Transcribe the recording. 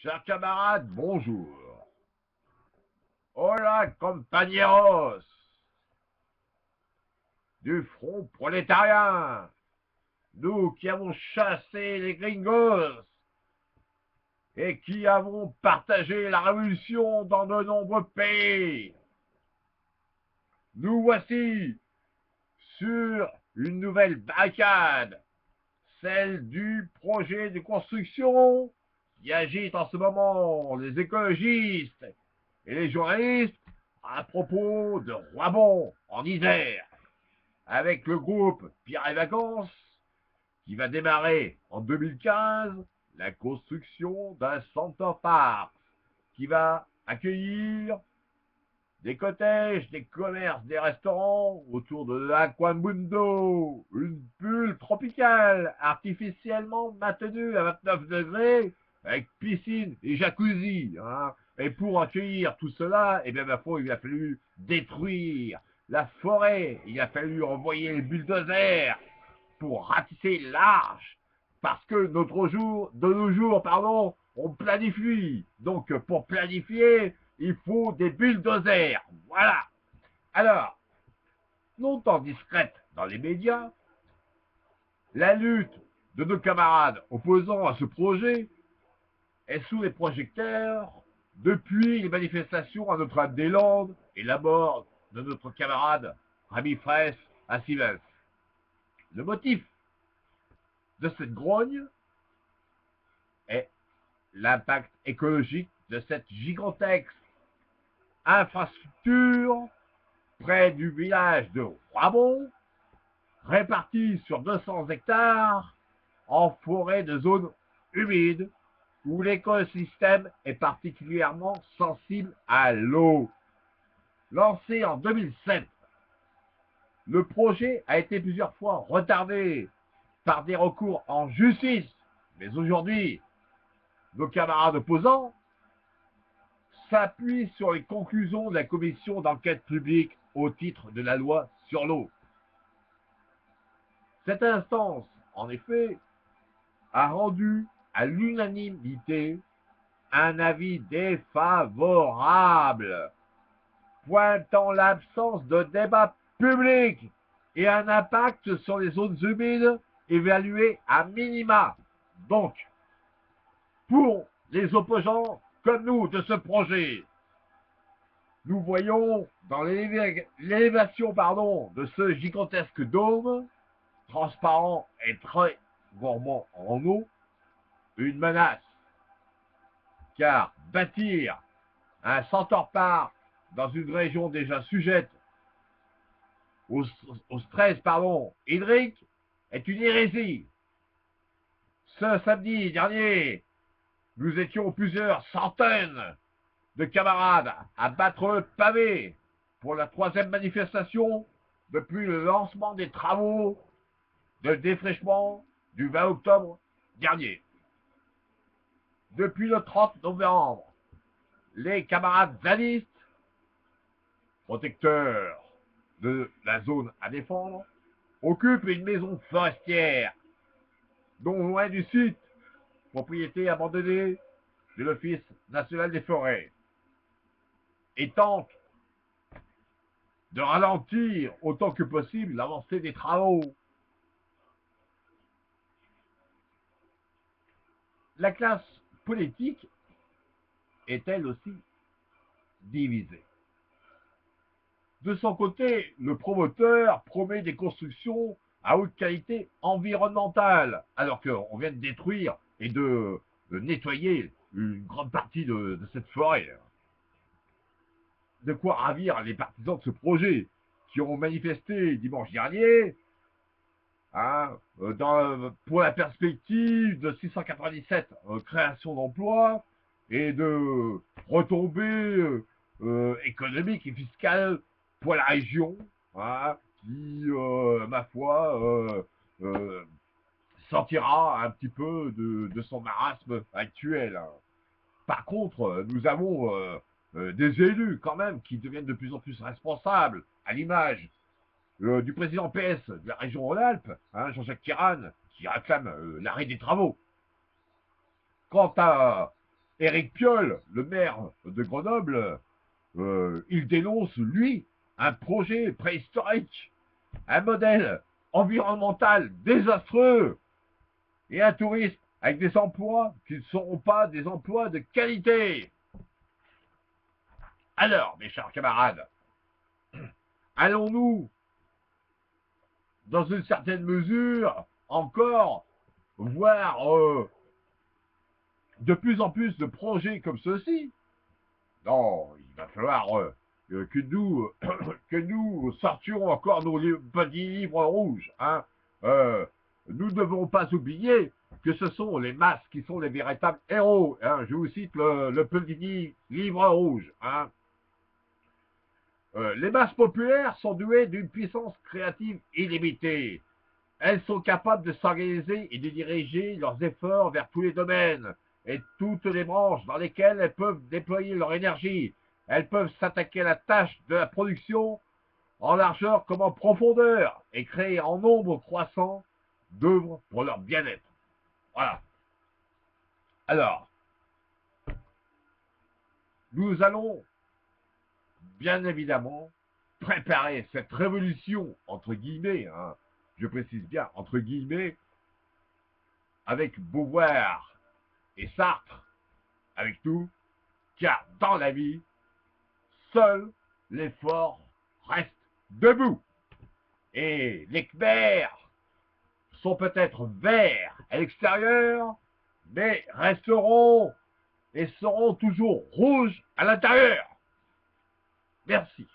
Chers camarades, bonjour. Hola, compañeros du front prolétarien. Nous qui avons chassé les gringos et qui avons partagé la révolution dans de nombreux pays. Nous voici sur une nouvelle barricade, celle du projet de construction qui agite en ce moment les écologistes et les journalistes à propos de Roibon en Isère, avec le groupe Pierre et Vacances qui va démarrer en 2015 la construction d'un center park qui va accueillir des cottages, des commerces, des restaurants autour de l'Aquamundo, une bulle tropicale artificiellement maintenue à 29 degrés avec piscine et jacuzzi. Et pour accueillir tout cela, eh bien, il a fallu détruire la forêt, il a fallu envoyer les bulldozers pour ratisser l'arche, parce que de nos jours, on planifie. Donc, pour planifier, il faut des bulldozers. Voilà. Alors, longtemps discrète dans les médias, la lutte de nos camarades opposants à ce projet est sous les projecteurs depuis les manifestations à Notre-Dame-des-Landes et la mort de notre camarade Rami Fraisse à Sivens. Le motif de cette grogne est l'impact écologique de cette gigantesque infrastructure près du village de Roibon, répartie sur 200 hectares en forêt de zones humides où l'écosystème est particulièrement sensible à l'eau. Lancé en 2007, le projet a été plusieurs fois retardé par des recours en justice, mais aujourd'hui, nos camarades opposants s'appuient sur les conclusions de la commission d'enquête publique au titre de la loi sur l'eau. Cette instance, en effet, a rendu à l'unanimité un avis défavorable, pointant l'absence de débat public et un impact sur les zones humides évalué à minima. Donc, pour les opposants comme nous de ce projet, nous voyons dans l'élévation de ce gigantesque dôme, transparent et très gourmand en eau, une menace. Car bâtir un center park dans une région déjà sujette au stress hydrique est une hérésie. Ce samedi dernier, nous étions plusieurs centaines de camarades à battre le pavé pour la 3e manifestation depuis le lancement des travaux de défrichement du 20 octobre dernier. Depuis le 30 novembre, les camarades zadistes, protecteurs de la zone à défendre, occupent une maison forestière, non loin du site, propriété abandonnée de l'Office national des forêts, et tentent de ralentir autant que possible l'avancée des travaux. La classe politique est elle aussi divisée. De son côté, le promoteur promet des constructions à haute qualité environnementale, alors qu'on vient de détruire et de nettoyer une grande partie de cette forêt. De quoi ravir les partisans de ce projet qui ont manifesté dimanche dernier pour la perspective de 697 créations d'emplois et de retombées économiques et fiscales pour la région, qui, ma foi, sortira un petit peu de son marasme actuel. Par contre, nous avons des élus quand même qui deviennent de plus en plus responsables, à l'image du président PS de la région Rhône-Alpes, Jean-Jacques Tirane, qui réclame l'arrêt des travaux. Quant à Éric Piolle, le maire de Grenoble, il dénonce, lui, un projet préhistorique, un modèle environnemental désastreux et un tourisme avec des emplois qui ne seront pas des emplois de qualité. Alors, mes chers camarades, allons-nous, dans une certaine mesure, encore voir de plus en plus de projets comme ceux-ci? Non, il va falloir que nous sortions encore nos petits livres rouges. Hein. Nous ne devons pas oublier que ce sont les masses qui sont les véritables héros. Hein. Je vous cite le petit livre rouge. Hein. Les masses populaires sont douées d'une puissance créative illimitée. Elles sont capables de s'organiser et de diriger leurs efforts vers tous les domaines et toutes les branches dans lesquelles elles peuvent déployer leur énergie. Elles peuvent s'attaquer à la tâche de la production en largeur comme en profondeur et créer en nombre croissant d'œuvres pour leur bien-être. Voilà. Alors, nous allons bien évidemment préparer cette révolution, entre guillemets, hein, je précise bien, entre guillemets, avec Beauvoir et Sartre, avec tout, car dans la vie, seul les forts restent debout. Et les Khmers sont peut-être verts à l'extérieur, mais resteront et seront toujours rouges à l'intérieur. Merci.